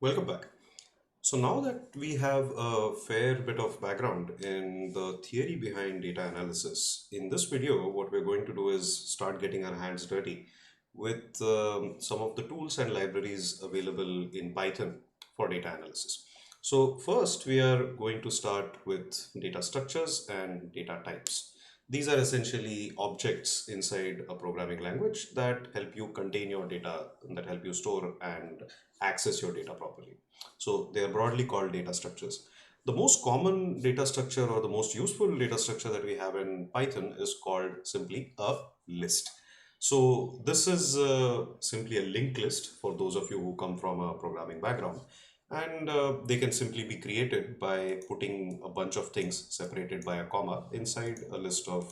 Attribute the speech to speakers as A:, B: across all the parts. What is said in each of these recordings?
A: Welcome back. So now that we have a fair bit of background in the theory behind data analysis, in this video, what we're going to do is start getting our hands dirty with some of the tools and libraries available in Python for data analysis. So first, we are going to start with data structures and data types. These are essentially objects inside a programming language that help you contain your data, that help you store and access your data properly. So they are broadly called data structures. The most common data structure or the most useful data structure that we have in Python is called simply a list. So this is simply a linked list for those of you who come from a programming background. And they can simply be created by putting a bunch of things separated by a comma inside a list of,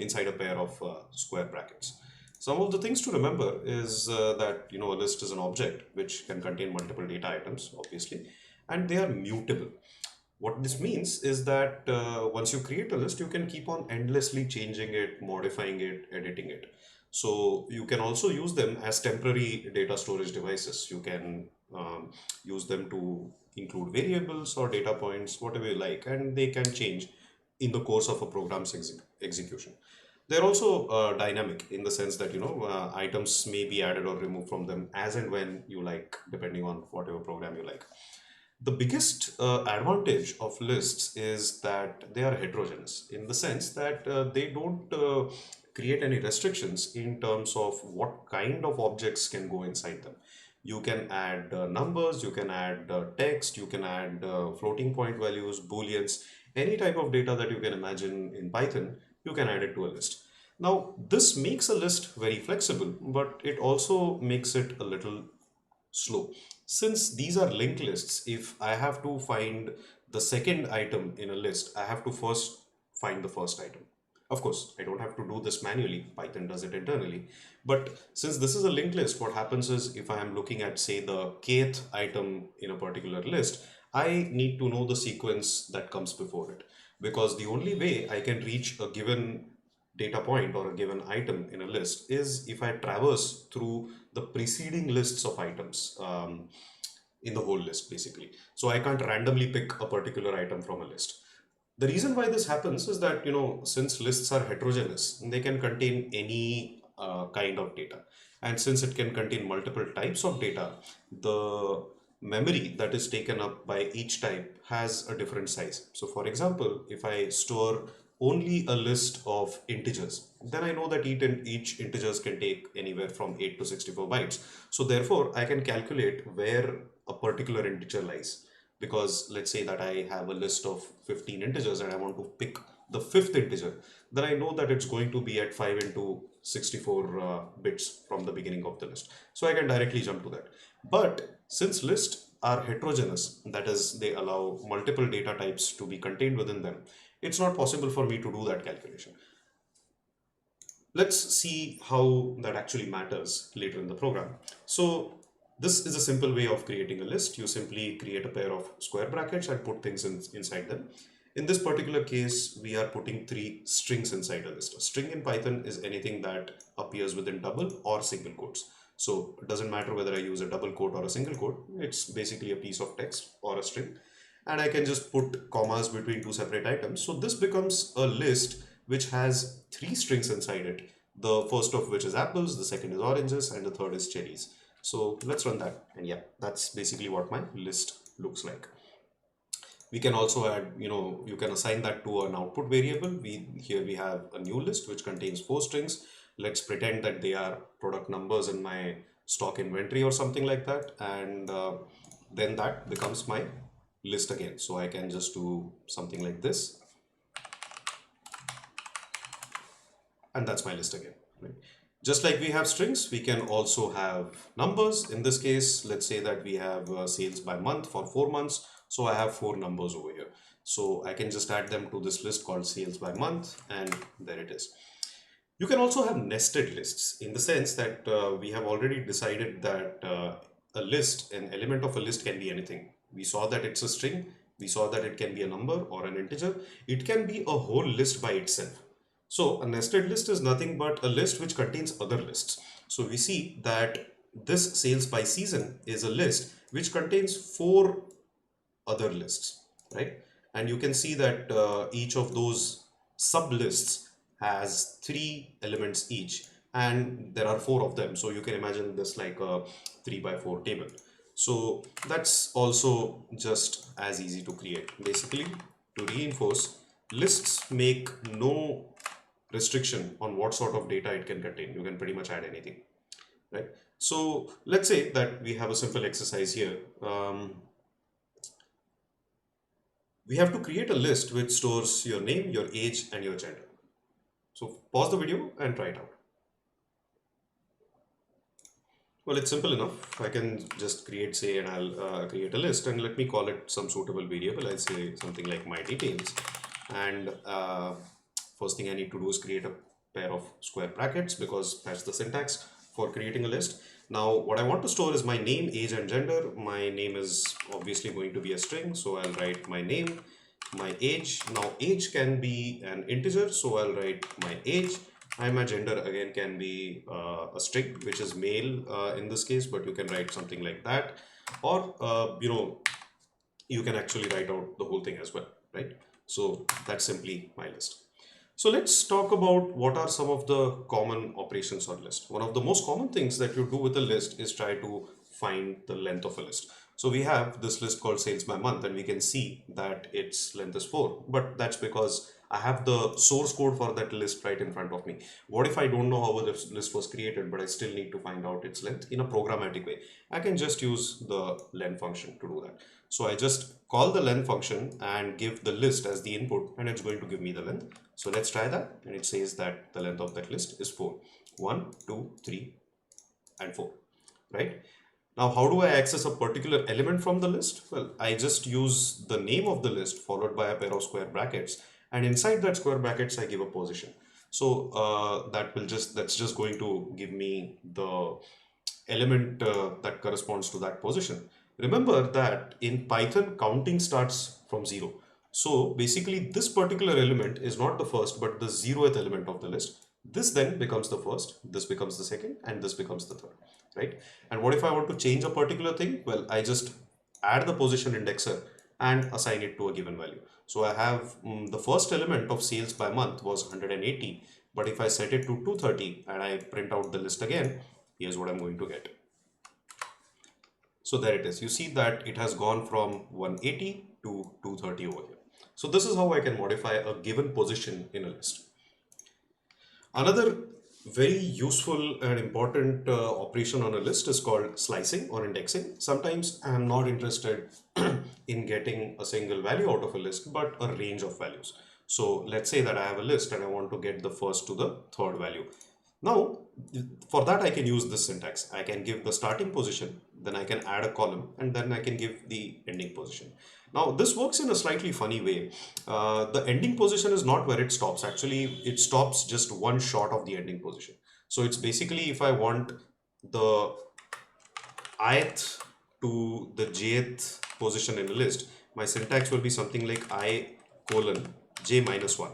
A: inside a pair of square brackets. Some of the things to remember is that a list is an object which can contain multiple data items, obviously, and they are mutable. What this means is that once you create a list, you can keep on endlessly changing it, modifying it, editing it. So you can also use them as temporary data storage devices. You can use them to include variables or data points, whatever you like, and they can change in the course of a program's execution. They're also dynamic in the sense that items may be added or removed from them as and when you like, depending on whatever program you like. The biggest advantage of lists is that they are heterogeneous in the sense that they don't create any restrictions in terms of what kind of objects can go inside them. You can add numbers, you can add text, you can add floating point values, booleans, any type of data that you can imagine in Python, you can add it to a list. Now, this makes a list very flexible, but it also makes it a little slow. Since these are linked lists, if I have to find the second item in a list, I have to first find the first item. Of course, I don't have to do this manually. Python does it internally. But since this is a linked list, what happens is if I am looking at, say, the kth item in a particular list, I need to know the sequence that comes before it. Because the only way I can reach a given data point or a given item in a list is if I traverse through the preceding lists of items in the whole list, basically. So I can't randomly pick a particular item from a list. The reason why this happens is that, since lists are heterogeneous, they can contain any kind of data. And since it can contain multiple types of data, the memory that is taken up by each type has a different size. So for example, if I store only a list of integers, then I know that each integers can take anywhere from 8 to 64 bytes. So therefore, I can calculate where a particular integer lies. Because let's say that I have a list of 15 integers and I want to pick the fifth integer, then I know that it's going to be at 5 into 64 bits from the beginning of the list. So I can directly jump to that. But since lists are heterogeneous, that is, they allow multiple data types to be contained within them, it's not possible for me to do that calculation. Let's see how that actually matters later in the program. So this is a simple way of creating a list. You simply create a pair of square brackets and put things inside them. In this particular case, we are putting 3 strings inside a list. A string in Python is anything that appears within double or single quotes. So it doesn't matter whether I use a double quote or a single quote. It's basically a piece of text or a string. And I can just put commas between 2 separate items. So this becomes a list which has 3 strings inside it. The first of which is apples, the second is oranges, and the third is cherries. So let's run that. And yeah, that's basically what my list looks like. We can also add, you can assign that to an output variable. Here we have a new list which contains 4 strings. Let's pretend that they are product numbers in my stock inventory or something like that. And then that becomes my list again. So I can just do something like this. And that's my list again, right? Just like we have strings, we can also have numbers. In this case, let's say that we have sales by month for 4 months. So I have 4 numbers over here. So I can just add them to this list called sales by month, and there it is. You can also have nested lists in the sense that we have already decided that a list, an element of a list can be anything. We saw that it's a string. We saw that it can be a number or an integer. It can be a whole list by itself. So a nested list is nothing but a list which contains other lists. So we see that this sales by season is a list which contains four other lists, right? And you can see that each of those sub lists has three elements each, and there are four of them. So you can imagine this like a 3 by 4 table. So that's also just as easy to create. Basically, to reinforce, lists make no restriction on what sort of data it can contain. You can pretty much add anything, right? So let's say that we have a simple exercise here. We have to create a list which stores your name, your age, and your gender. So pause the video and try it out. Well, it's simple enough. I can just create, say, and I'll create a list, and let me call it some suitable variable. I'll say something like my details. And first thing I need to do is create a pair of square brackets because that's the syntax for creating a list. Now, what I want to store is my name, age, and gender. My name is obviously going to be a string, so I'll write my name, my age. Now, age can be an integer, so I'll write my age. And my gender again can be a string, which is male in this case, but you can write something like that. Or, you can actually write out the whole thing as well, right? So that's simply my list. So let's talk about what are some of the common operations on list. One of the most common things that you do with a list is try to find the length of a list. So we have this list called sales by month, and we can see that its length is 4, but that's because I have the source code for that list right in front of me. What if I don't know how this list was created, but I still need to find out its length in a programmatic way? I can just use the len function to do that. So I just call the len function and give the list as the input, and it's going to give me the length. So let's try that, and it says that the length of that list is 4. 1, 2, 3, and 4, right? Now, how do I access a particular element from the list? Well, I just use the name of the list followed by a pair of square brackets, and inside that square brackets, I give a position. So that's just going to give me the element that corresponds to that position. Remember that in Python, counting starts from 0. So basically, this particular element is not the first, but the 0th element of the list. This then becomes the first, this becomes the second, and this becomes the third, right? And what if I want to change a particular thing? Well, I just add the position indexer and assign it to a given value. So I have the first element of sales by month was 180, but if I set it to 230 and I print out the list again, here's what I'm going to get. So there it is. You see that it has gone from 180 to 230 over here. So this is how I can modify a given position in a list. Another very useful and important operation on a list is called slicing or indexing. Sometimes I am not interested in getting a single value out of a list, but a range of values. So let's say that I have a list and I want to get the first to the third value. Now, for that I can use this syntax. I can give the starting position, then I can add a column, and then I can give the ending position. Now, this works in a slightly funny way. The ending position is not where it stops. Actually, it stops just one short of the ending position. So it's basically if I want the ith to the jth position in a list, my syntax will be something like I colon j minus 1,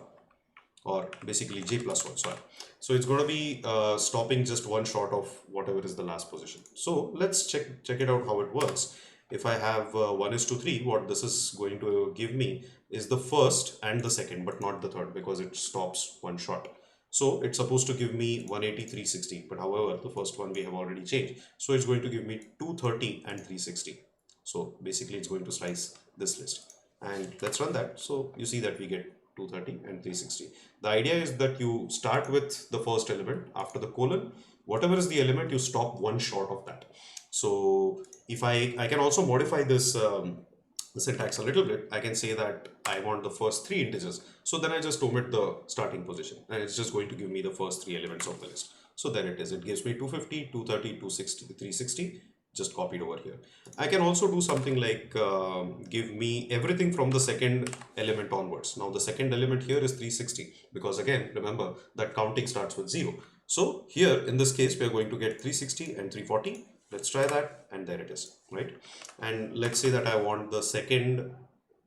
A: or basically j plus 1, sorry. So it's going to be stopping just one short of whatever is the last position. So let's check it out how it works. If I have 1:3, what this is going to give me is the first and the second, but not the third, because it stops one short. So it's supposed to give me 180, 360, but however, the first one we have already changed. So it's going to give me 230 and 360. So basically it's going to slice this list. And let's run that. So you see that we get 230 and 360. The idea is that you start with the first element after the colon. Whatever is the element, you stop one short of that. So if I can also modify this the syntax a little bit. I can say that I want the first three integers. So then I just omit the starting position, and it's just going to give me the first three elements of the list. So there it is. It gives me 250, 230, 260, 360. Just copied over here. I can also do something like give me everything from the second element onwards. Now the second element here is 360, because again, remember that counting starts with 0. So here in this case, we are going to get 360 and 340. Let's try that, and there it is, right? And let's say that I want the second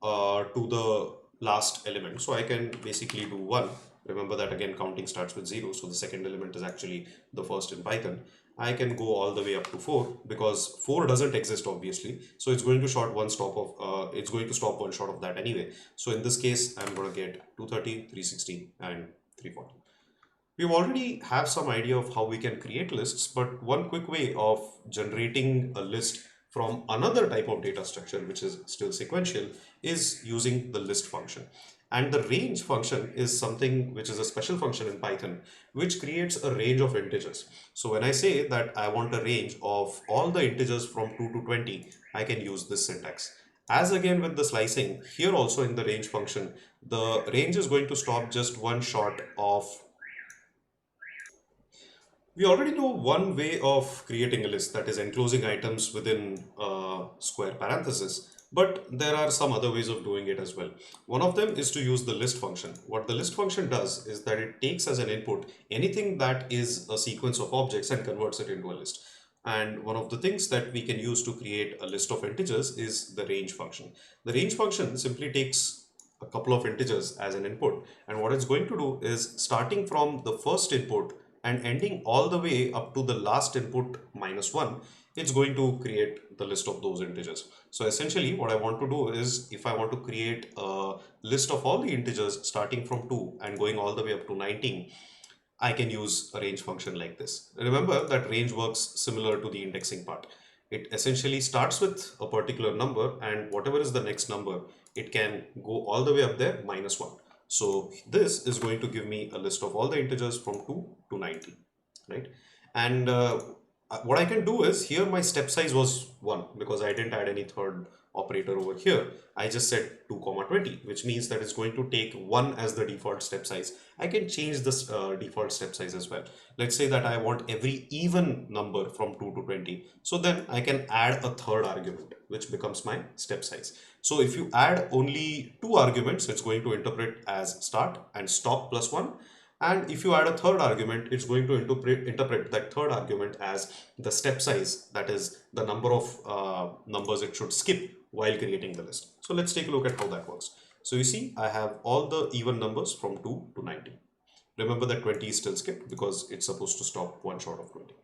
A: to the last element. So I can basically do 1. Remember that again, counting starts with 0. So the second element is actually the first in Python. I can go all the way up to 4 because 4 doesn't exist obviously. So it's going to short one stop of it's going to stop one short of that anyway. So in this case, I'm going to get 230, 360 and 340. We already have some idea of how we can create lists, but one quick way of generating a list from another type of data structure, which is still sequential, is using the list function. And the range function is something which is a special function in Python, which creates a range of integers. So when I say that I want a range of all the integers from 2 to 20, I can use this syntax. As again with the slicing, here also in the range function, the range is going to stop just one short of. We already know one way of creating a list, that is enclosing items within a square parenthesis, but there are some other ways of doing it as well. One of them is to use the list function. What the list function does is that it takes as an input anything that is a sequence of objects and converts it into a list. And one of the things that we can use to create a list of integers is the range function. The range function simply takes a couple of integers as an input, and what it's going to do is, starting from the first input and ending all the way up to the last input -1, it's going to create the list of those integers. So essentially what I want to do is, if I want to create a list of all the integers starting from 2 and going all the way up to 19, I can use a range function like this. Remember that range works similar to the indexing part. It essentially starts with a particular number, and whatever is the next number, it can go all the way up there -1. So this is going to give me a list of all the integers from 2 to 19, right? And what I can do is, here my step size was 1 because I didn't add any third operator over here. I just said 2 comma 20, which means that it's going to take 1 as the default step size. I can change this default step size as well. Let's say that I want every even number from 2 to 20. So then I can add a third argument, which becomes my step size. So if you add only 2 arguments, it's going to interpret as start and stop +1. And if you add a third argument, it's going to interpret that third argument as the step size, that is the number of numbers it should skip while creating the list. So let's take a look at how that works. So you see, I have all the even numbers from 2 to 19. Remember that 20 is still skipped because it's supposed to stop one short of 20.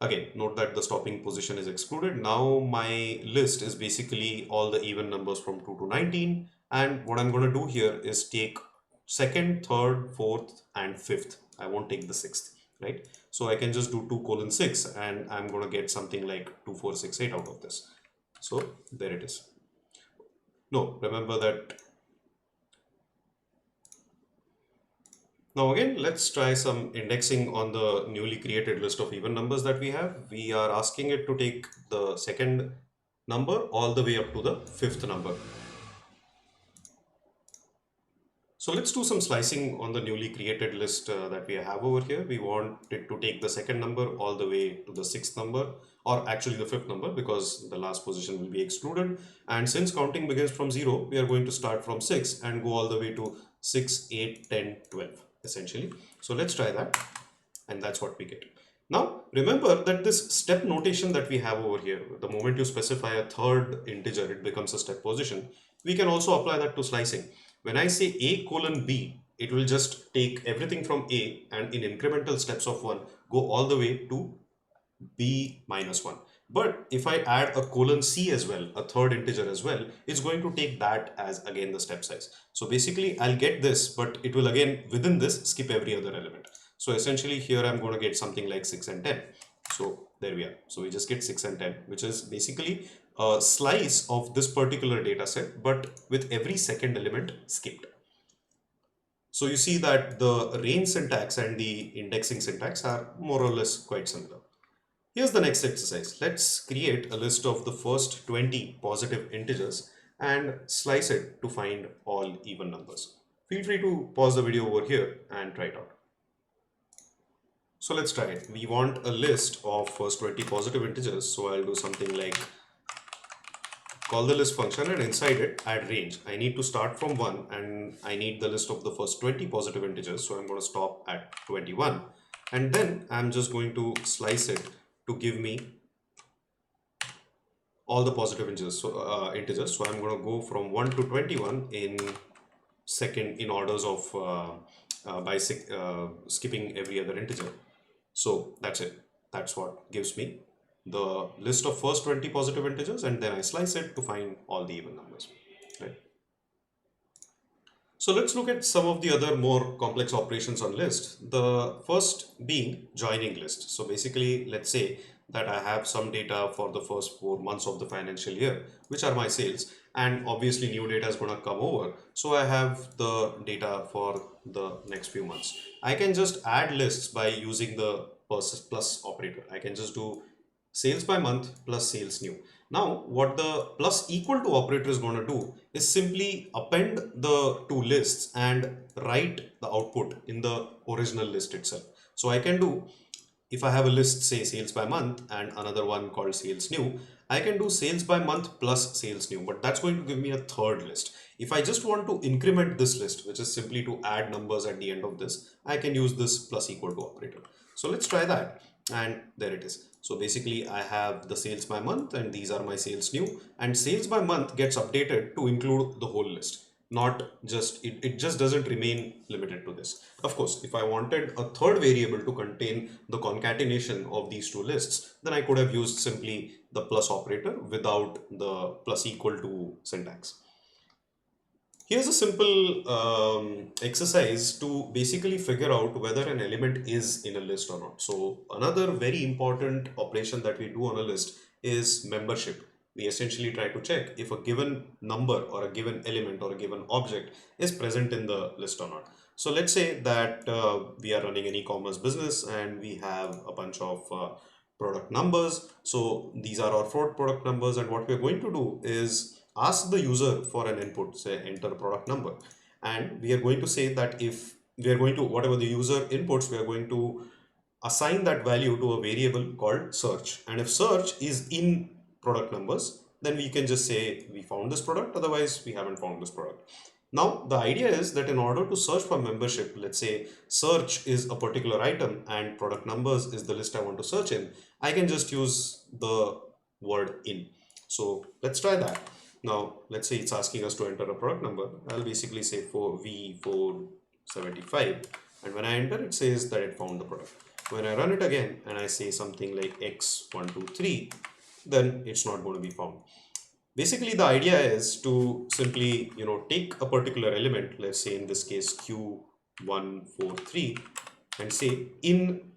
A: Again, note that the stopping position is excluded. Now my list is basically all the even numbers from 2 to 19. And what I'm going to do here is take second, third, fourth, and fifth. I won't take the sixth, right? So I can just do 2:6 and I'm going to get something like 2468 out of this. So there it is. No, remember that. Now again, let's try some indexing on the newly created list of even numbers that we have. We are asking it to take the second number all the way up to the fifth number. So let's do some slicing on the newly created list that we have over here. We want it to take the second number all the way to the sixth number, or actually the fifth number, because the last position will be excluded. And since counting begins from 0, we are going to start from 6 and go all the way to 6, 8, 10, 12 essentially. So let's try that, and that's what we get. Now remember that this step notation that we have over here, the moment you specify a third integer, it becomes a step position. We can also apply that to slicing. When I say a:b, it will just take everything from a and in incremental steps of 1 go all the way to b-1. But if I add a :c as well, a third integer as well, it's going to take that as again the step size. So basically I'll get this, but it will again within this skip every other element. So essentially here I'm going to get something like 6 and 10. So there we are. So we just get 6 and 10, which is basically a slice of this particular data set, but with every second element skipped. So you see that the range syntax and the indexing syntax are more or less quite similar. Here's the next exercise. Let's create a list of the first 20 positive integers and slice it to find all even numbers. Feel free to pause the video over here and try it out. So let's try it. We want a list of first 20 positive integers. So I'll do something like call the list function, and inside it add range. I need to start from 1 and I need the list of the first 20 positive integers. So I'm going to stop at 21, and then I'm just going to slice it to give me all the positive integers. So I'm going to go from 1 to 21 in orders of by skipping every other integer. So that's it. That's what gives me the list of first 20 positive integers, and then I slice it to find all the even numbers, right? So let's look at some of the other more complex operations on list. The first being joining list. So basically, let's say that I have some data for the first 4 months of the financial year, which are my sales, and obviously new data is going to come over. So I have the data for the next few months. I can just add lists by using the plus operator. I can just do sales by month plus sales new. Now, what the plus equal to operator is going to do is simply append the two lists and write the output in the original list itself. So I can do, if I have a list, say sales by month and another one called sales new, I can do sales by month plus sales new, but that's going to give me a third list. If I just want to increment this list, which is simply to add numbers at the end of this, I can use this plus equal to operator. So let's try that. And there it is. So basically I have the sales by month and these are my sales new, and sales by month gets updated to include the whole list. Not just, it just doesn't remain limited to this. Of course, if I wanted a third variable to contain the concatenation of these two lists, then I could have used simply the plus operator without the plus equal to syntax. Here's a simple exercise to basically figure out whether an element is in a list or not. So another very important operation that we do on a list is membership. We essentially try to check if a given number or a given element or a given object is present in the list or not. So let's say that we are running an e-commerce business and we have a bunch of product numbers. So these are our four product numbers, and what we're going to do is ask the user for an input, say enter product number, and we are going to say that if we are going to, whatever the user inputs, we are going to assign that value to a variable called search, and if search is in product numbers, then we can just say we found this product, otherwise we haven't found this product. Now the idea is that in order to search for membership, let's say search is a particular item and product numbers is the list I want to search in, I can just use the word in. So let's try that. Now let's say it's asking us to enter a product number. I'll basically say for V475, and when I enter, it says that it found the product. When I run it again and I say something like X123, then it's not going to be found. Basically, the idea is to simply, take a particular element, let's say in this case Q143, and say in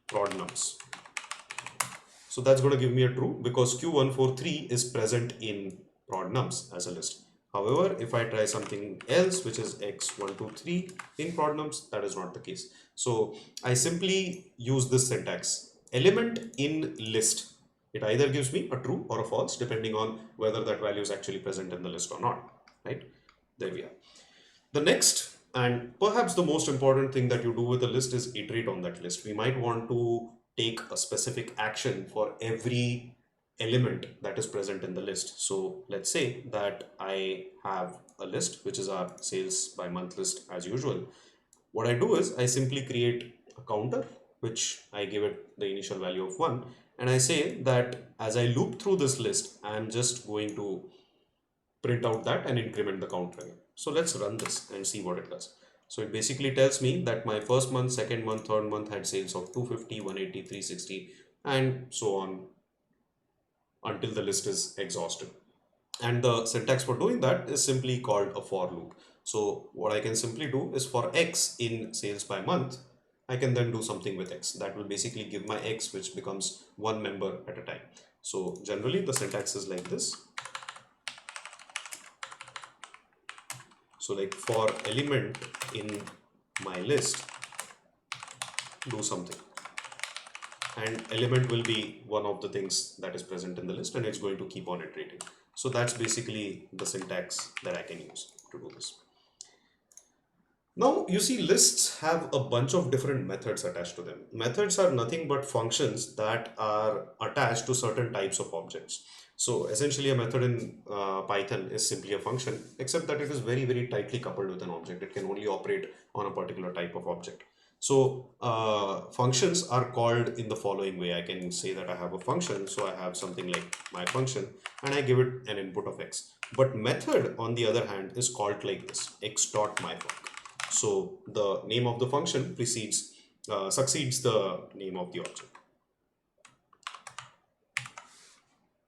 A: prod nums. So that's going to give me a true because Q143 is present in prod nums as a list. However, if I try something else, which is X123 in prod nums, that is not the case. So I simply use this syntax, element in list. It either gives me a true or a false depending on whether that value is actually present in the list or not, right? There we are. The next and perhaps the most important thing that you do with a list is iterate on that list. We might want to take a specific action for every element that is present in the list. So let's say that I have a list, which is our sales by month list as usual. What I do is I simply create a counter, which I give it the initial value of 1. And I say that as I loop through this list, I'm just going to print out that and increment the counter again. So let's run this and see what it does. So it basically tells me that my first month, second month, third month had sales of 250, 180, 360, and so on until the list is exhausted. And the syntax for doing that is simply called a for loop. So what I can simply do is for X in sales by month, I can then do something with X. That will basically give my X, which becomes one member at a time. So generally the syntax is like this. So like for element in my list, do something. And element will be one of the things that is present in the list, and it's going to keep on iterating. So that's basically the syntax that I can use to do this. Now you see lists have a bunch of different methods attached to them. Methods are nothing but functions that are attached to certain types of objects. So essentially a method in Python is simply a function, except that it is very, very tightly coupled with an object. It can only operate on a particular type of object. So functions are called in the following way. I can say that I have a function, so I have something like my function, and I give it an input of X. But method, on the other hand, is called like this, x.myfunc. So the name of the function precedes succeeds the name of the object.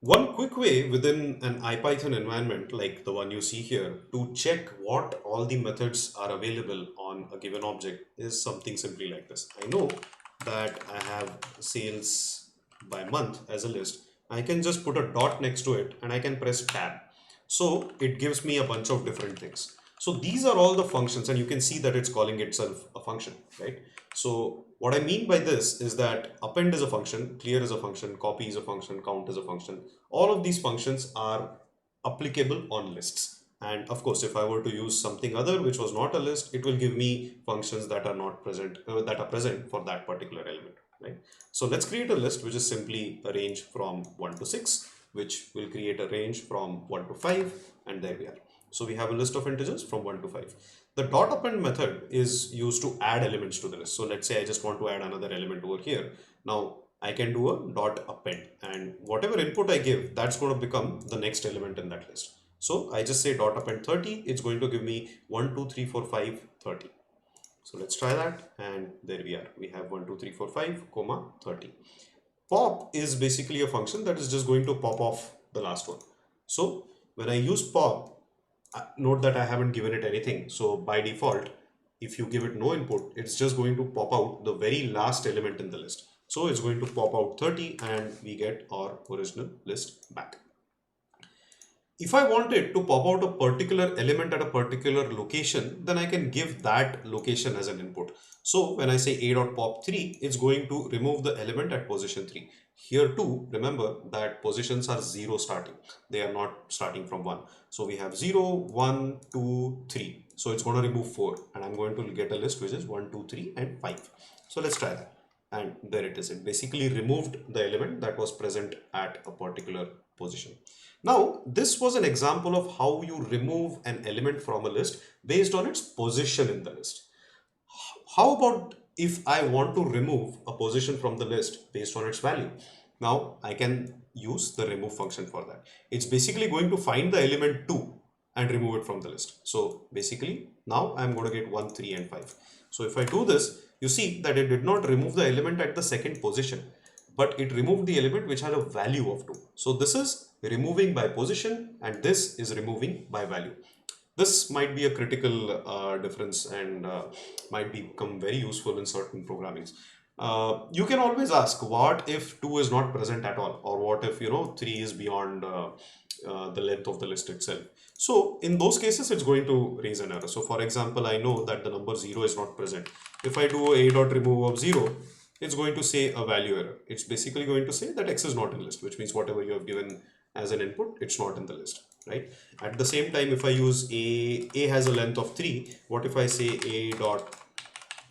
A: One quick way within an IPython environment like the one you see here to check what all the methods are available on a given object is something simply like this. I know that I have sales by month as a list. I can just put a dot next to it and I can press tab. So it gives me a bunch of different things. So these are all the functions, and you can see that it's calling itself a function, right? So what I mean by this is that append is a function, clear is a function, copy is a function, count is a function. All of these functions are applicable on lists. And of course, if I were to use something other which was not a list, it will give me functions that are not present, that are present for that particular element, right? So let's create a list which is simply a range from 1 to 6, which will create a range from 1 to 5, and there we are. So we have a list of integers from 1 to 5. The dot append method is used to add elements to the list. So let's say I just want to add another element over here. Now I can do a dot append, and whatever input I give, that's going to become the next element in that list. So I just say dot append 30, it's going to give me 1, 2, 3, 4, 5, 30. So let's try that, and there we are. We have 1, 2, 3, 4, 5, comma 30. Pop is basically a function that is just going to pop off the last one. So when I use pop, note that I haven't given it anything. So by default, if you give it no input, it's just going to pop out the very last element in the list. So it's going to pop out 30 and we get our original list back. If I wanted to pop out a particular element at a particular location, then I can give that location as an input. So when I say a.pop3, it's going to remove the element at position 3. Here too, remember that positions are 0 starting. They are not starting from 1. So we have 0, 1, 2, 3. So it's going to remove 4. And I'm going to get a list which is 1, 2, 3 and 5. So let's try that. And there it is. It basically removed the element that was present at a particular position. Now, this was an example of how you remove an element from a list based on its position in the list. How about if I want to remove a position from the list based on its value? Now, I can use the remove function for that. It's basically going to find the element 2 and remove it from the list. So basically, now I'm going to get 1, 3 and 5. So if I do this, you see that it did not remove the element at the second position, but it removed the element which had a value of 2. So this is removing by position and this is removing by value. This might be a critical difference and might become very useful in certain programmings. You can always ask, what if 2 is not present at all, or what if 3 is beyond the length of the list itself. So in those cases it's going to raise an error. So for example, I know that the number 0 is not present. If I do a dot remove of 0, it's going to say a value error. It's basically going to say that X is not in list, which means whatever you have given as an input, it's not in the list, right? At the same time, if I use a has a length of 3, what if I say a dot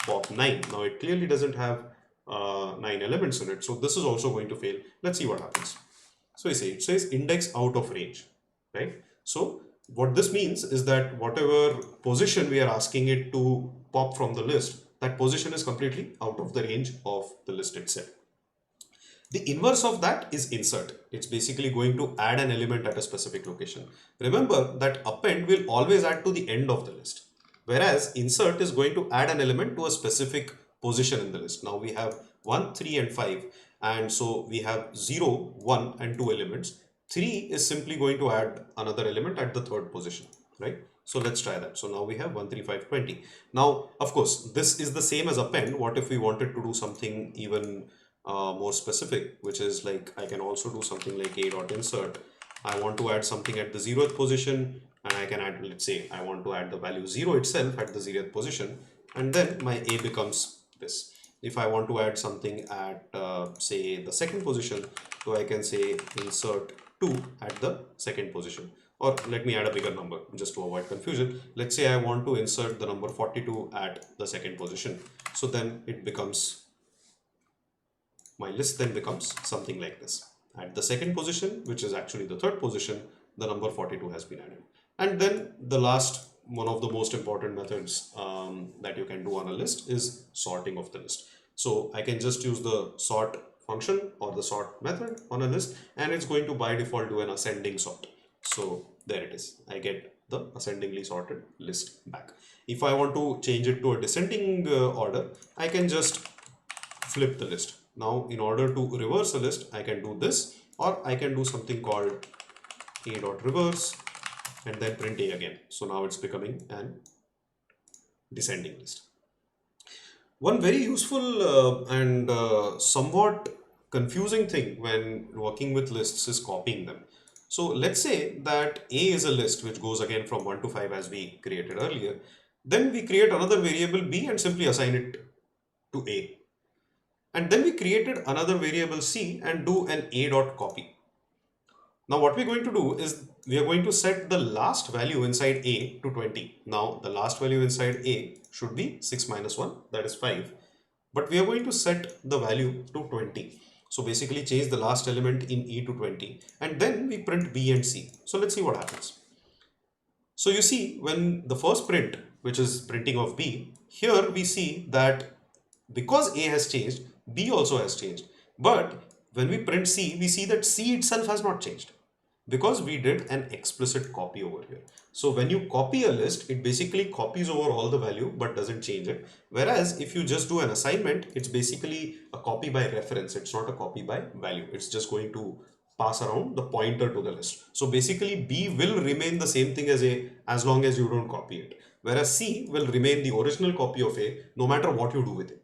A: pop 9? Now it clearly doesn't have 9 elements in it, so this is also going to fail. Let's see what happens. So it says index out of range, right? So what this means is that whatever position we are asking it to pop from the list, that position is completely out of the range of the list itself. The inverse of that is insert. It's basically going to add an element at a specific location. Remember that append will always add to the end of the list, whereas insert is going to add an element to a specific position in the list. Now we have 1, 3 and 5, and so we have 0, 1 and 2 elements. 3 is simply going to add another element at the third position, right? So let's try that. So now we have 1, 3, 5, 20. Now, of course, this is the same as append. What if we wanted to do something even more specific, which is like I can also do something like a dot insert. I want to add something at the 0th position, and I can add, let's say I want to add the value 0 itself at the 0th position, and then my a becomes this. If I want to add something at say the second position, so I can say insert 2 at the second position. Or let me add a bigger number just to avoid confusion. Let's say I want to insert the number 42 at the second position. So then it becomes, my list then becomes something like this. At the second position, which is actually the third position, the number 42 has been added. And then the last, one of the most important methods that you can do on a list is sorting of the list. So I can just use the sort function or the sort method on a list, and it's going to by default do an ascending sort. So there it is. I get the ascendingly sorted list back. If I want to change it to a descending order, I can just flip the list. Now, in order to reverse a list, I can do this, or I can do something called a.reverse and then print a again. So now it's becoming an descending list. One very useful and somewhat confusing thing when working with lists is copying them. So let's say that A is a list which goes again from 1 to 5 as we created earlier. Then we create another variable B and simply assign it to A. And then we created another variable C and do an A dot copy. Now what we're going to do is we are going to set the last value inside A to 20. Now the last value inside A should be 6 minus 1, that is 5. But we are going to set the value to 20. So basically change the last element in E to 20 and then we print B and C. So let's see what happens. So you see when the first print, which is printing of B, here we see that because A has changed, B also has changed. But when we print C, we see that C itself has not changed because we did an explicit copy over here. So when you copy a list, it basically copies over all the value but doesn't change it. Whereas if you just do an assignment, it's basically a copy by reference. It's not a copy by value. It's just going to pass around the pointer to the list. So basically B will remain the same thing as A as long as you don't copy it. Whereas C will remain the original copy of A no matter what you do with it.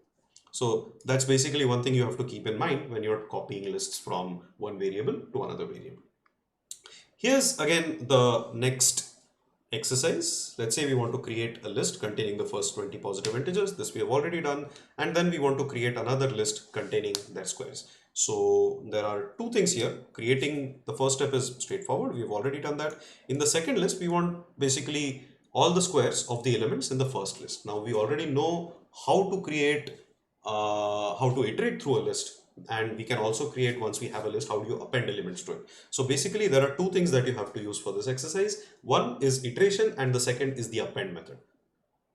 A: So that's basically one thing you have to keep in mind when you're copying lists from one variable to another variable. Here's again the next exercise. Let's say we want to create a list containing the first 20 positive integers. This we have already done. And then we want to create another list containing their squares. So there are two things here. Creating the first step is straightforward. We've already done that. In the second list, we want basically all the squares of the elements in the first list. Now we already know how to create, how to iterate through a list. And we can also create, once we have a list, how do you append elements to it. So basically there are two things that you have to use for this exercise. One is iteration and the second is the append method.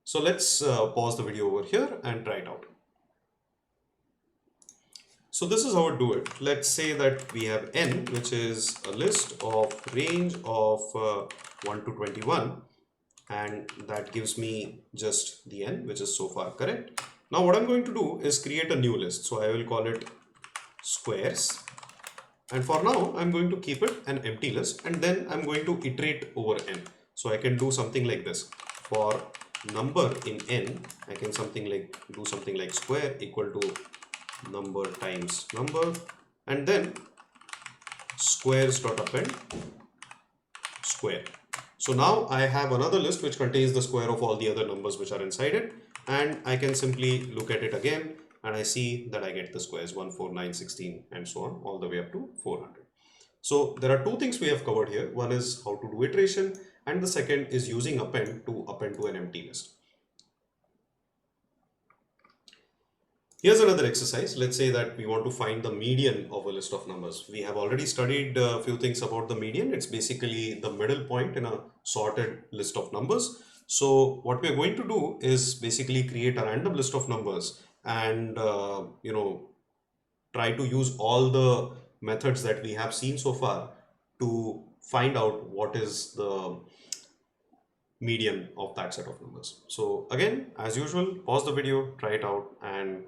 A: So let's pause the video over here and try it out. So this is how I do it. Let's say that we have n, which is a list of range of 1 to 21, and that gives me just the n, which is so far correct. Now what I'm going to do is create a new list. So I will call it squares, and for now I'm going to keep it an empty list, and then I'm going to iterate over n. So I can do something like this. For number in n, I can do something like square equal to number times number, and then squares dot append square. So now I have another list which contains the square of all the other numbers which are inside it, and I can simply look at it again and I see that I get the squares 1, 4, 9, 16 and so on all the way up to 400. So there are two things we have covered here. One is how to do iteration, and the second is using append to an empty list. Here's another exercise. Let's say that we want to find the median of a list of numbers. We have already studied a few things about the median. It's basically the middle point in a sorted list of numbers. So what we're going to do is basically create a random list of numbers and try to use all the methods that we have seen so far to find out what is the median of that set of numbers. So again, as usual, pause the video, try it out, and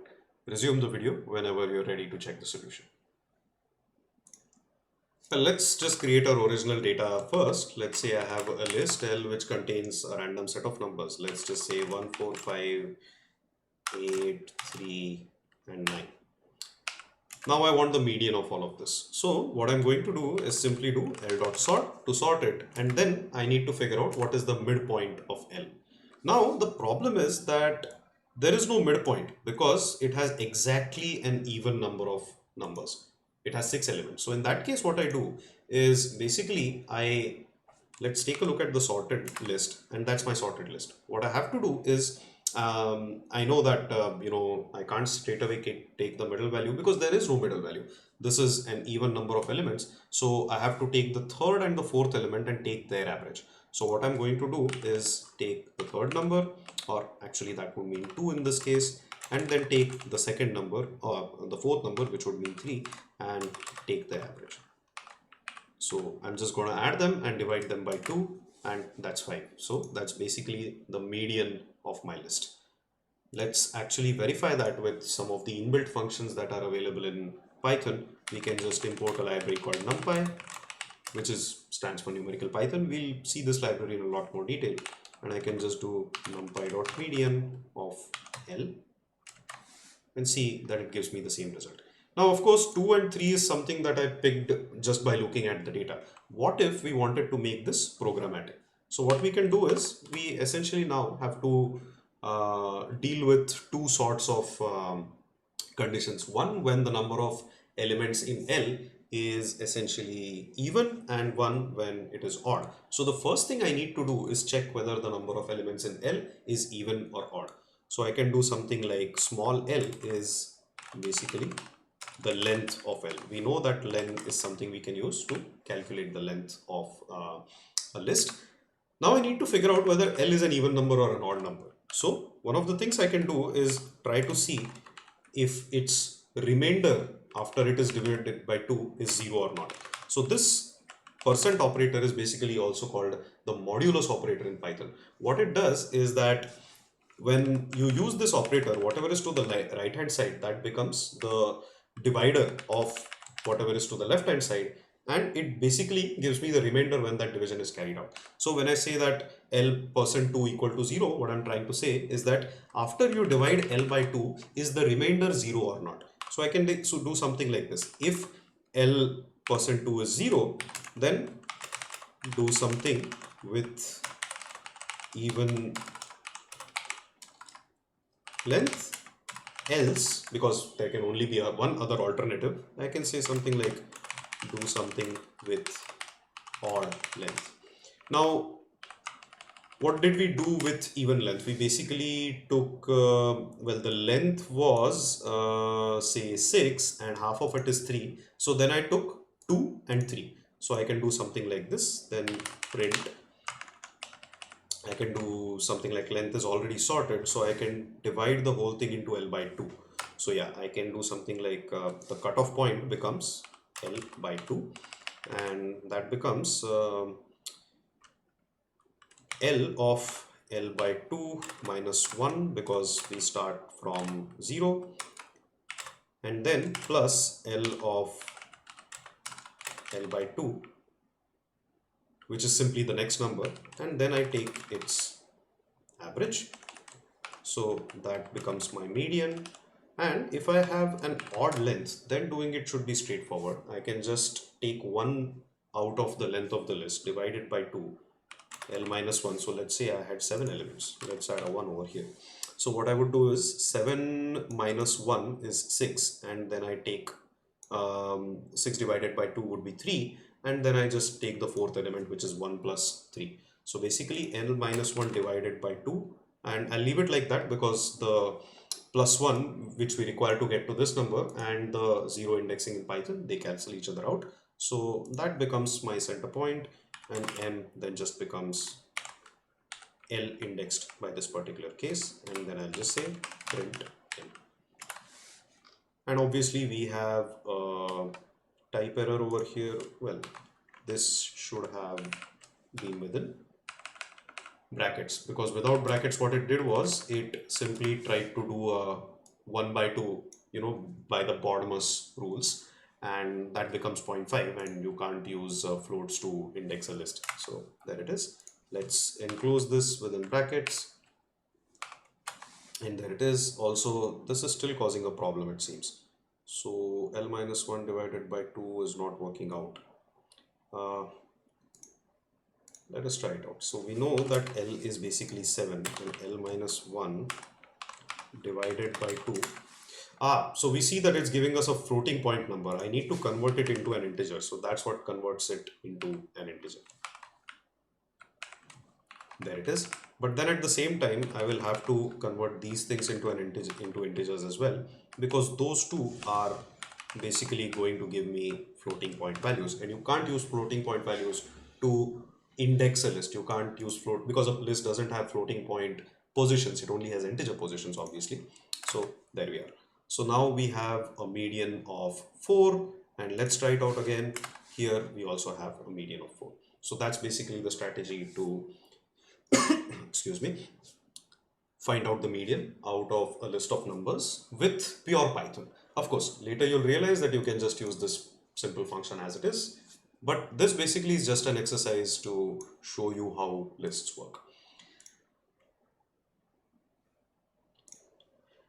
A: resume the video whenever you're ready to check the solution. Well, let's just create our original data first. Let's say I have a list L which contains a random set of numbers. Let's just say 1, 4, 5, 8, 3, and 9. Now I want the median of all of this. So what I'm going to do is simply do L.sort to sort it, and then I need to figure out what is the midpoint of L. Now the problem is that there is no midpoint because it has exactly an even number of numbers. It has 6 elements. So in that case, what I do is basically let's take a look at the sorted list, and that's my sorted list. What I have to do is I know that I can't straight away take the middle value because there is no middle value. This is an even number of elements, so I have to take the third and the fourth element and take their average. So what I'm going to do is take the third number, or actually that would mean 2 in this case, and then take the second number or the fourth number, which would mean 3, and take the average. So I'm just going to add them and divide them by 2, and that's 5. So that's basically the median of my list. Let's actually verify that with some of the inbuilt functions that are available in Python. We can just import a library called NumPy, which stands for numerical Python. We'll see this library in a lot more detail, and I can just do numpy.median of L and see that it gives me the same result. Now, of course, 2 and 3 is something that I picked just by looking at the data. What if we wanted to make this programmatic? So what we can do is we essentially now have to deal with two sorts of conditions. One, when the number of elements in L is essentially even, and one when it is odd. So the first thing I need to do is check whether the number of elements in L is even or odd. So I can do something like small l is basically the length of L. We know that len is something we can use to calculate the length of a list. Now I need to figure out whether L is an even number or an odd number. So one of the things I can do is try to see if its remainder after it is divided by 2 is 0 or not. So this percent operator is basically also called the modulus operator in Python. What it does is that when you use this operator, whatever is to the right hand side, that becomes the divider of whatever is to the left hand side, and it basically gives me the remainder when that division is carried out. So when I say that L%2 equal to 0, what I'm trying to say is that after you divide L by 2, is the remainder 0 or not? So I can do something like this. If L%2 is 0, then do something with even length. Else, because there can only be one other alternative, I can say something like do something with odd length. Now, what did we do with even length? We basically took, well, the length was say 6 and half of it is 3. So then I took 2 and 3. So I can do something like this, then print. I can do something like length is already sorted, so I can divide the whole thing into L by 2. So yeah, I can do something like the cutoff point becomes L by 2, and that becomes L of L by 2 minus 1, because we start from 0, and then plus L of L by 2, which is simply the next number, and then I take its average. So that becomes my median. And if I have an odd length, then doing it should be straightforward. I can just take 1 out of the length of the list, divide it by 2, L minus 1. So let's say I had 7 elements. Let's add a 1 over here. So what I would do is 7 minus 1 is 6, and then I take 6 divided by 2 would be 3, and then I just take the fourth element, which is 1 plus 3. So basically L minus 1 divided by 2, and I'll leave it like that because the plus 1 which we require to get to this number and the 0 indexing in Python, they cancel each other out. So that becomes my center point, and M then just becomes L indexed by this particular case, and then I'll just say print M. And obviously we have a type error over here. Well, this should have been within brackets, because without brackets what it did was it simply tried to do a 1 by 2, by the Bottomless rules, and that becomes 0.5, and you can't use floats to index a list. So there it is. Let's enclose this within brackets, and there it is. Also, this is still causing a problem, it seems. So L minus 1 divided by 2 is not working out. Let us try it out. So we know that L is basically 7, and L minus 1 divided by 2. So we see that it's giving us a floating point number. I need to convert it into an integer. So that's what converts it into an integer. There it is. But then at the same time, I will have to convert these things into integers as well, because those two are basically going to give me floating point values, and you can't use floating point values to index a list. You can't use float, because a list doesn't have floating point positions. It only has integer positions, obviously. So there we are. So now we have a median of 4, and let's try it out again. Here we also have a median of 4. So that's basically the strategy to, excuse me, find out the median out of a list of numbers with pure Python. Of course, later you'll realize that you can just use this simple function as it is, but this basically is just an exercise to show you how lists work.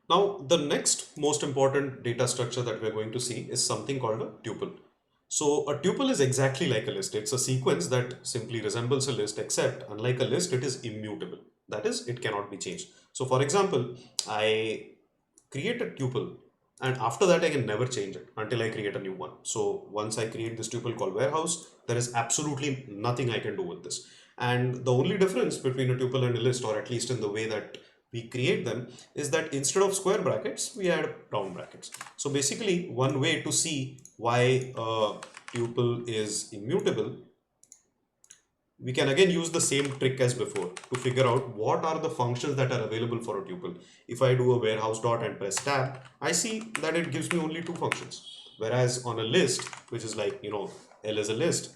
A: Now, the next most important data structure that we're going to see is something called a tuple. So a tuple is exactly like a list. It's a sequence that simply resembles a list, except unlike a list, it is immutable. That is, it cannot be changed. So for example, I create a tuple and after that I can never change it until I create a new one. So once I create this tuple called warehouse, there is absolutely nothing I can do with this. And the only difference between a tuple and a list, or at least in the way that we create them, is that instead of square brackets, we add round brackets. So basically, one way to see why a tuple is immutable, we can again use the same trick as before to figure out what are the functions that are available for a tuple. If I do a warehouse dot and press tab, I see that it gives me only two functions. Whereas on a list, which is like, L is a list,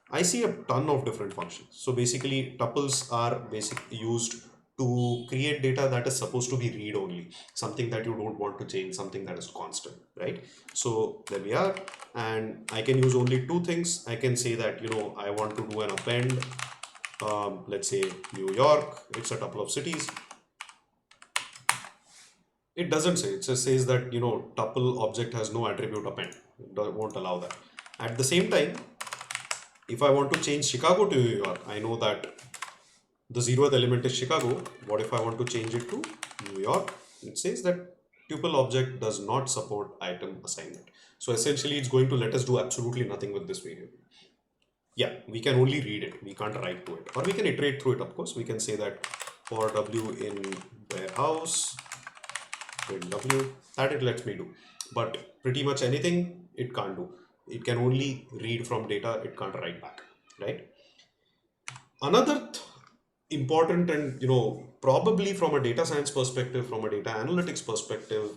A: I see a ton of different functions. So basically, tuples are used to create data that is supposed to be read only, something that you don't want to change, something that is constant, right? So there we are, and I can use only two things. I can say that, I want to do an append, let's say New York, it's a tuple of cities. It doesn't say, it just says that, tuple object has no attribute append. It won't allow that. At the same time, if I want to change Chicago to New York, I know that the 0th element is Chicago. What if I want to change it to New York? It says that tuple object does not support item assignment. So essentially, it's going to let us do absolutely nothing with this variable. Yeah, we can only read it. We can't write to it. Or we can iterate through it, of course. We can say that for W in warehouse, print W, that it lets me do. But pretty much anything it can't do. It can only read from data. It can't write back, right? Another important, and probably from a data science perspective, from a data analytics perspective,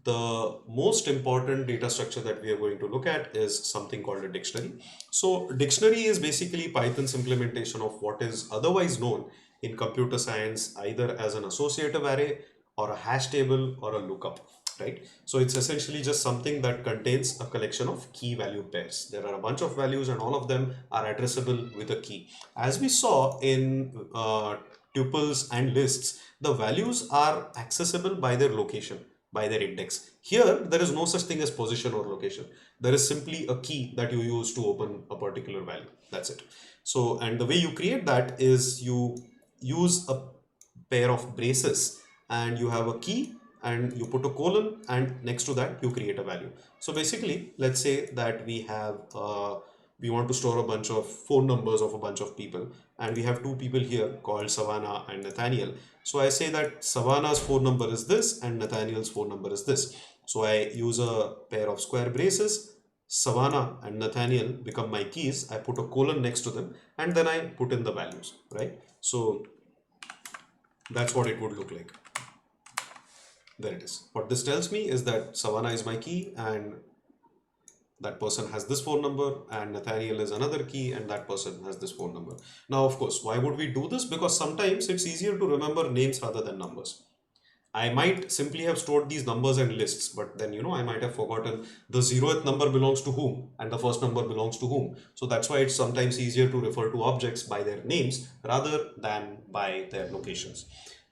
A: the most important data structure that we are going to look at is something called a dictionary. So dictionary is basically Python's implementation of what is otherwise known in computer science either as an associative array or a hash table or a lookup, right? So it's essentially just something that contains a collection of key value pairs. There are a bunch of values and all of them are addressable with a key. As we saw in tuples and lists, the values are accessible by their location, by their index. Here, there is no such thing as position or location. There is simply a key that you use to open a particular value. That's it. So, and the way you create that is you use a pair of braces and you have a key and you put a colon and next to that you create a value. So basically, let's say that we want to store a bunch of phone numbers of a bunch of people, and we have two people here called Savannah and Nathaniel. So I say that Savannah's phone number is this and Nathaniel's phone number is this. So I use a pair of square braces. Savannah and Nathaniel become my keys. I put a colon next to them and then I put in the values, right? So that's what it would look like. There it is. What this tells me is that Savannah is my key and that person has this phone number, and Nathaniel is another key and that person has this phone number. Now, of course, why would we do this? Because sometimes it's easier to remember names rather than numbers. I might simply have stored these numbers and lists, but then, I might have forgotten the 0th number belongs to whom and the first number belongs to whom. So that's why it's sometimes easier to refer to objects by their names rather than by their locations.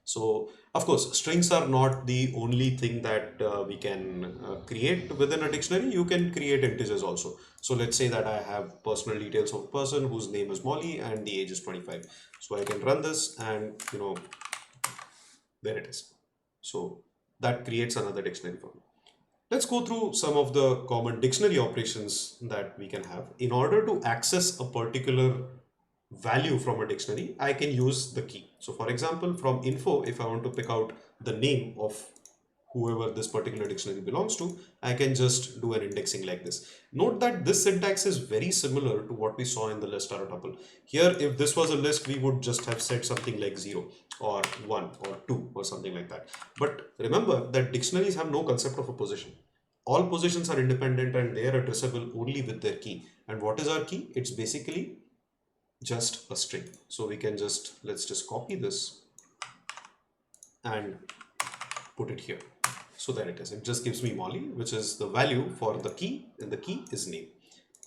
A: So, of course, strings are not the only thing that we can create within a dictionary. You can create integers also. So let's say that I have personal details of a person whose name is Molly and the age is 25. So I can run this and, there it is. So that creates another dictionary for me. Let's go through some of the common dictionary operations that we can have. In order to access a particular value from a dictionary, I can use the key. So for example, from info, if I want to pick out the name of whoever this particular dictionary belongs to, I can just do an indexing like this. Note that this syntax is very similar to what we saw in the list or a tuple. Here, if this was a list, we would just have said something like 0 or 1 or 2 or something like that. But remember that dictionaries have no concept of a position. All positions are independent and they are addressable only with their key. And what is our key? It's basically just a string. So we can just, let's just copy this and put it here. So there it is. It just gives me Molly, which is the value for the key, and the key is name.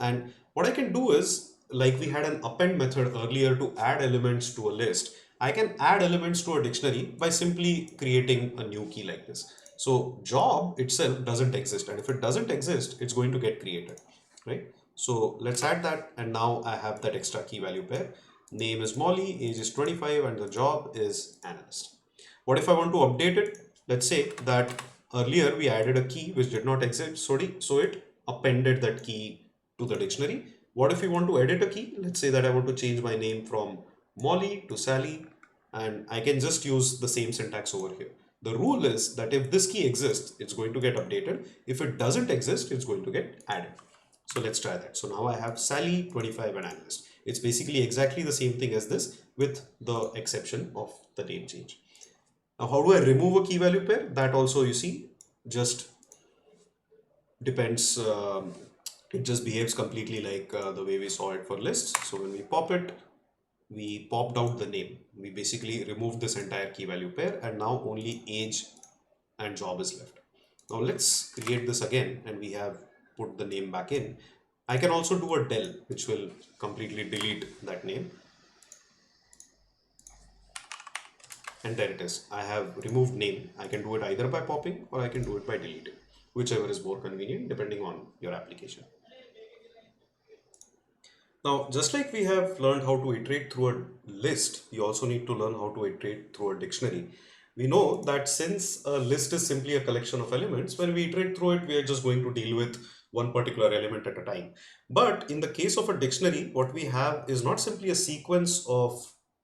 A: And what I can do is, like we had an append method earlier to add elements to a list, I can add elements to a dictionary by simply creating a new key like this. So job itself doesn't exist, and if it doesn't exist, it's going to get created, right? So let's add that, and now I have that extra key value pair. Name is Molly, age is 25, and the job is analyst. What if I want to update it? Let's say that earlier we added a key which did not exist, so it appended that key to the dictionary. What if we want to edit a key? Let's say that I want to change my name from Molly to Sally, and I can just use the same syntax over here. The rule is that if this key exists, it's going to get updated. If it doesn't exist, it's going to get added. So let's try that. So now I have Sally, 25, and analyst. It's basically exactly the same thing as this with the exception of the name change. Now, how do I remove a key value pair? That also, you see, just depends. It just behaves completely like the way we saw it for lists. So when we pop it, we popped out the name. We basically removed this entire key value pair, and now only age and job is left. Now let's create this again, and we have put the name back in. I can also do a del, which will completely delete that name. And there it is. I have removed name. I can do it either by popping or I can do it by deleting, whichever is more convenient depending on your application. Now, just like we have learned how to iterate through a list, we also need to learn how to iterate through a dictionary. We know that since a list is simply a collection of elements, when we iterate through it, we are just going to deal with one particular element at a time. But in the case of a dictionary, what we have is not simply a sequence of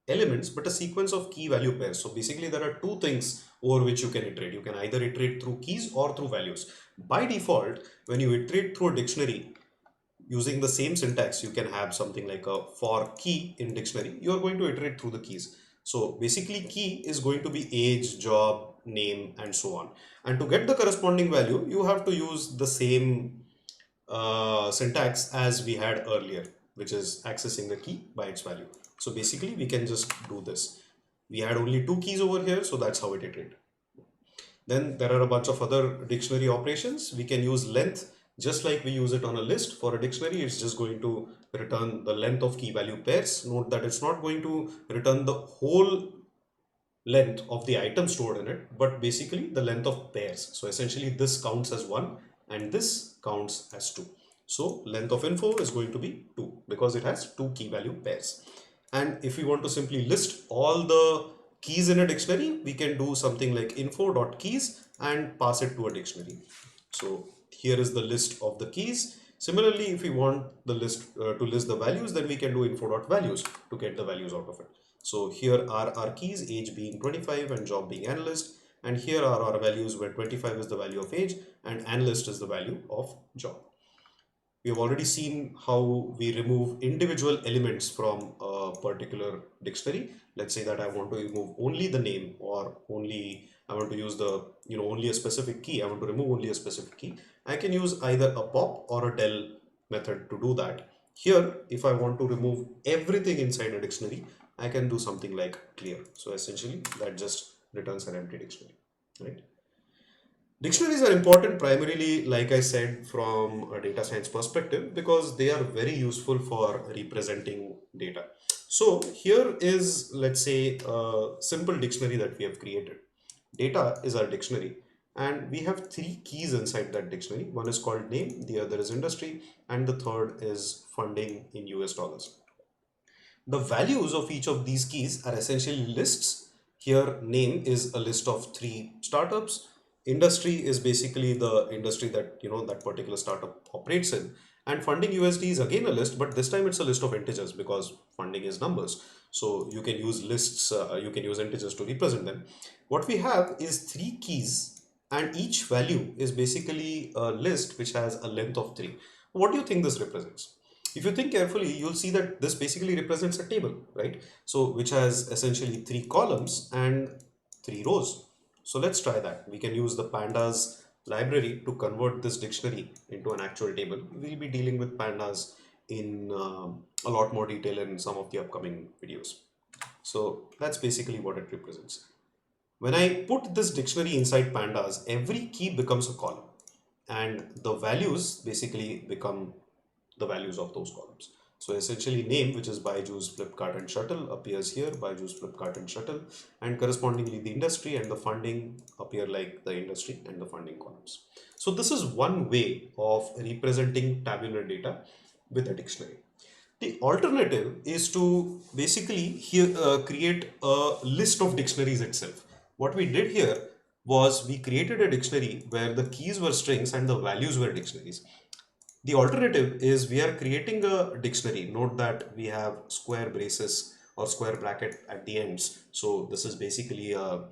A: elements, but a sequence of key value pairs. So basically, there are two things over which you can iterate. You can either iterate through keys or through values. By default, when you iterate through a dictionary, using the same syntax, you can have something like a for key in dictionary. You are going to iterate through the keys. So basically key is going to be age, job, name, and so on. And to get the corresponding value, you have to use the same syntax as we had earlier, which is accessing the key by its value. So basically we can just do this. We had only two keys over here, so that's how it iterated. Then there are a bunch of other dictionary operations. We can use length just like we use it on a list. For a dictionary, it's just going to return the length of key value pairs. Note that it's not going to return the whole length of the item stored in it, but basically the length of pairs. So essentially this counts as 1 and this counts as 2. So length of info is going to be 2 because it has two key value pairs. And if we want to simply list all the keys in a dictionary, we can do something like info.keys and pass it to a dictionary. So here is the list of the keys. Similarly, if we want the list to list the values, then we can do info.values to get the values out of it. So here are our keys, age being 25 and job being analyst. And here are our values where 25 is the value of age and analyst is the value of job. We have already seen how we remove individual elements from a particular dictionary. Let's say that I want to remove only the name, or only I want to use the, only a specific key. I want to remove only a specific key. I can use either a pop or a del method to do that. Here, if I want to remove everything inside a dictionary, I can do something like clear. So essentially that just returns an empty dictionary, right? Dictionaries are important primarily, like I said, from a data science perspective because they are very useful for representing data. So here is, let's say, a simple dictionary that we have created. Data is our dictionary, and we have three keys inside that dictionary. One is called name, the other is industry, and the third is funding in US dollars. The values of each of these keys are essentially lists. Here, name is a list of three startups. Industry is basically the industry that that particular startup operates in. And funding USD is again a list, but this time it's a list of integers because funding is numbers. So you can use lists, you can use integers to represent them. What we have is three keys, and each value is basically a list which has a length of 3. What do you think this represents? If you think carefully, you'll see that this basically represents a table, right? So which has essentially 3 columns and 3 rows. So let's try that. We can use the pandas library to convert this dictionary into an actual table. We'll be dealing with pandas in a lot more detail in some of the upcoming videos. So that's basically what it represents. When I put this dictionary inside pandas, every key becomes a column and the values basically become the values of those columns. So essentially name, which is Byju's, Flipkart and Shuttle, appears here, Byju's, Flipkart and Shuttle, and correspondingly the industry and the funding appear like the industry and the funding columns. So this is one way of representing tabular data with a dictionary. The alternative is to basically here create a list of dictionaries itself. What we did here was we created a dictionary where the keys were strings and the values were dictionaries. The alternative is we are creating a dictionary. Note that we have square braces or square bracket at the ends. So this is basically a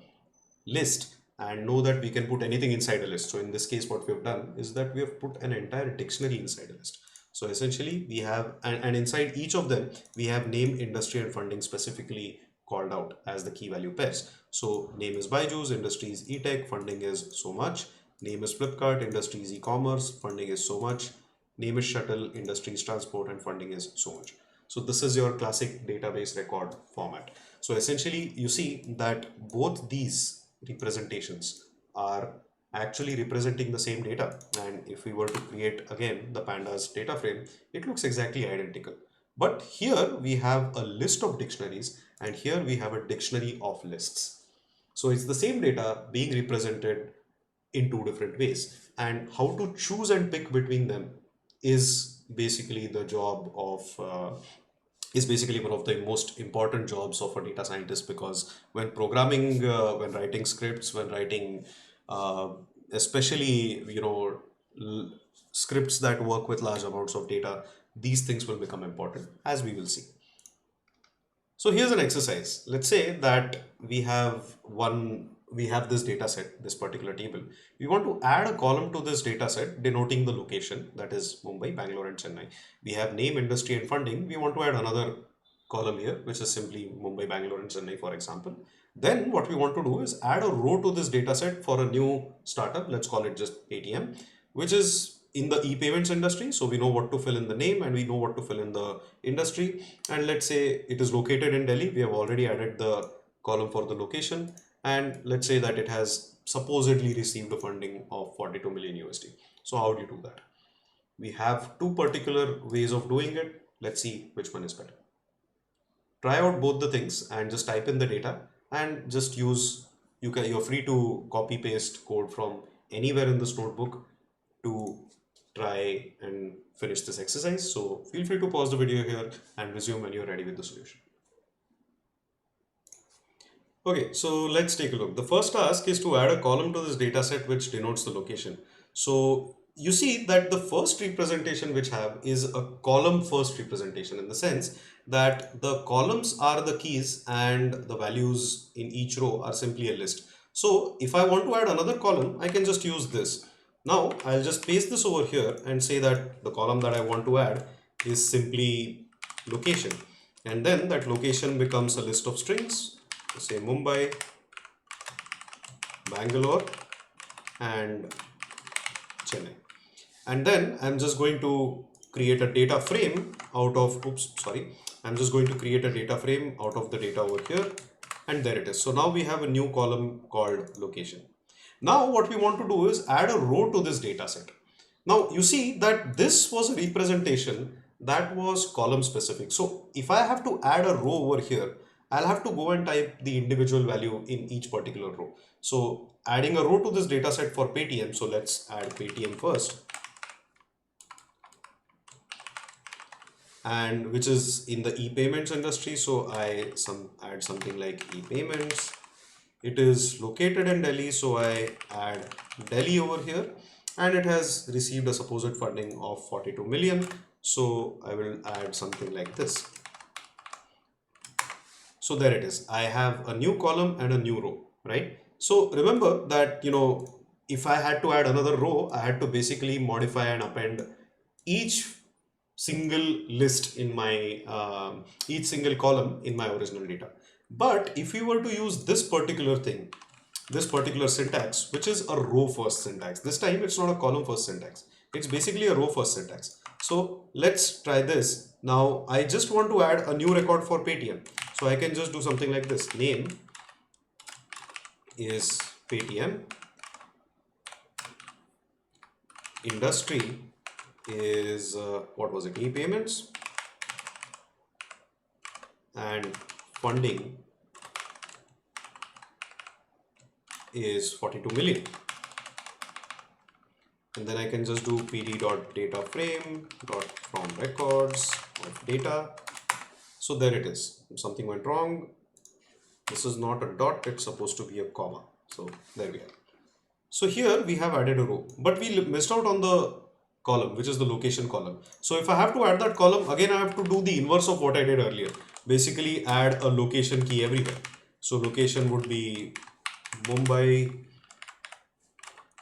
A: list, and know that we can put anything inside a list. So in this case, what we've done is that we have put an entire dictionary inside a list. So essentially we have, and inside each of them, we have name, industry and funding specifically called out as the key value pairs. So name is Byju's, industry is e-tech, funding is so much. Name is Flipkart, industry is e-commerce, funding is so much. Name is Shuttle, industry is transport and funding is so much. So this is your classic database record format. So essentially you see that both these representations are actually representing the same data, and if we were to create again the pandas data frame, it looks exactly identical. But here we have a list of dictionaries and here we have a dictionary of lists. So it's the same data being represented in two different ways, and how to choose and pick between them is basically the job of is basically one of the most important jobs of a data scientist, because when programming, when writing scripts, when writing uh, especially scripts that work with large amounts of data, these things will become important, as we will see. So here's an exercise. Let's say that we have this data set, this particular table. We want to add a column to this data set denoting the location, that is Mumbai, Bangalore and Chennai. We have name, industry and funding. We want to add another column here, which is simply Mumbai, Bangalore and Chennai, for example. Then what we want to do is add a row to this data set for a new startup. Let's call it just Paytm, which is in the e-payments industry. So we know what to fill in the name and we know what to fill in the industry. And let's say it is located in Delhi. We have already added the column for the location. And let's say that it has supposedly received a funding of 42 million USD. So how do you do that? We have two particular ways of doing it. Let's see which one is better. Try out both the things and just type in the data and just use, you're free to copy paste code from anywhere in this notebook to try and finish this exercise. So feel free to pause the video here and resume when you're ready with the solution. Okay, so let's take a look. The first task is to add a column to this data set which denotes the location. So you see that the first representation which have is a column first representation, in the sense that the columns are the keys and the values in each row are simply a list. So if I want to add another column, I can just use this. Now I'll just paste this over here and say that the column that I want to add is simply location, and then that location becomes a list of strings, say Mumbai, Bangalore and Chennai. And then I'm just going to create a data frame out of, I'm just going to create a data frame out of the data over here, and there it is. So now we have a new column called location. Now what we want to do is add a row to this data set. Now you see that this was a representation that was column specific. So if I have to add a row over here, I'll have to go and type the individual value in each particular row. So adding a row to this data set for Paytm, so let's add Paytm first, and which is in the e-payments industry. So I add something like e-payments. It is located in Delhi, so I add Delhi over here, and it has received a supposed funding of 42 million. So I will add something like this. So there it is. I have a new column and a new row, right? So remember that, if I had to add another row, I had to basically modify and append each single list in my, each single column in my original data. But if you were to use this particular thing, this particular syntax, which is a row first syntax, this time it's not a column first syntax. It's basically a row first syntax. So let's try this. Now I just want to add a new record for Paytm. So I can just do something like this. Name is Paytm. Industry is what was it? E-payments. And funding is 42 million. And then I can just do pd.dataframe.from records of data. So there it is. Something went wrong. This is not a dot, it's supposed to be a comma. So there we are. So here we have added a row, but we missed out on the column, which is the location column. So if I have to add that column, again I have to do the inverse of what I did earlier. Basically add a location key everywhere. So location would be Mumbai,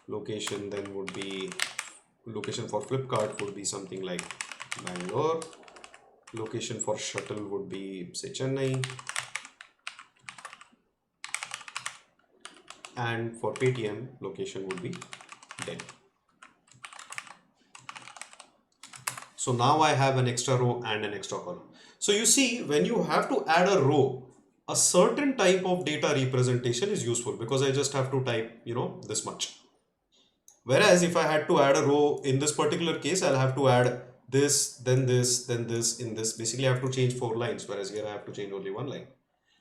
A: location then would be, location for Flipkart would be something like Bangalore, location for shuttle would be say Chennai, and for Paytm location would be Delhi. So now I have an extra row and an extra column. So you see, when you have to add a row, a certain type of data representation is useful because I just have to type, this much. Whereas if I had to add a row in this particular case, I'll have to add this, then this, then this, in this. Basically, I have to change 4 lines, whereas here I have to change only 1 line.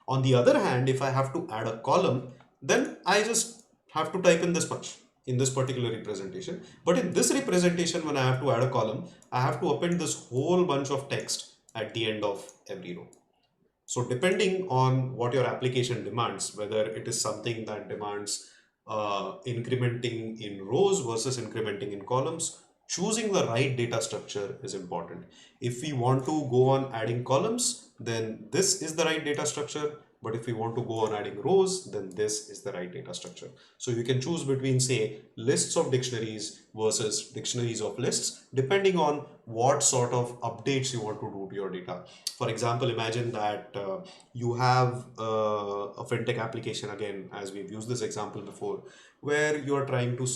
A: On the other hand, if I have to add a column, then I just have to type in this much in this particular representation. But in this representation, when I have to add a column, I have to append this whole bunch of text at the end of every row. So depending on what your application demands, whether it is something that demands incrementing in rows versus incrementing in columns, choosing the right data structure is important. If we want to go on adding columns, then this is the right data structure. But if we want to go on adding rows, then this is the right data structure. So you can choose between, say, lists of dictionaries versus dictionaries of lists, depending on what sort of updates you want to do to your data. For example, imagine that you have a fintech application, again, as we've used this example before, where you are trying to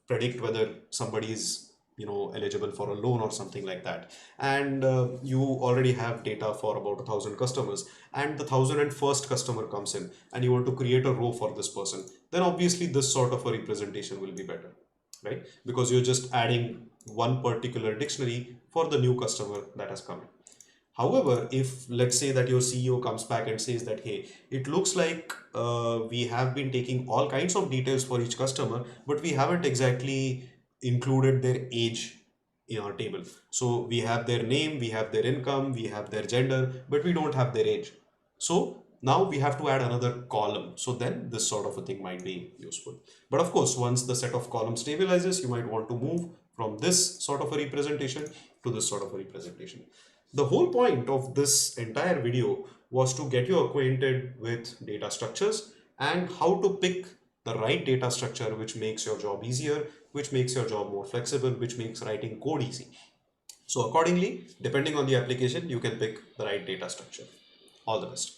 A: predict whether somebody is eligible for a loan or something like that, and you already have data for about 1,000 customers, and the 1,001st customer comes in and you want to create a row for this person, then obviously this sort of a representation will be better, right? Because you're just adding one particular dictionary for the new customer that has come in. However, if let's say that your CEO comes back and says that, hey, it looks like we have been taking all kinds of details for each customer, but we haven't exactly included their age in our table. So we have their name, we have their income, we have their gender, but we don't have their age. So now we have to add another column. So then this sort of a thing might be useful. But of course, once the set of columns stabilizes, you might want to move from this sort of a representation to this sort of a representation. The whole point of this entire video was to get you acquainted with data structures and how to pick the right data structure which makes your job easier, which makes your job more flexible, which makes writing code easy. So accordingly, depending on the application, you can pick the right data structure. All the best.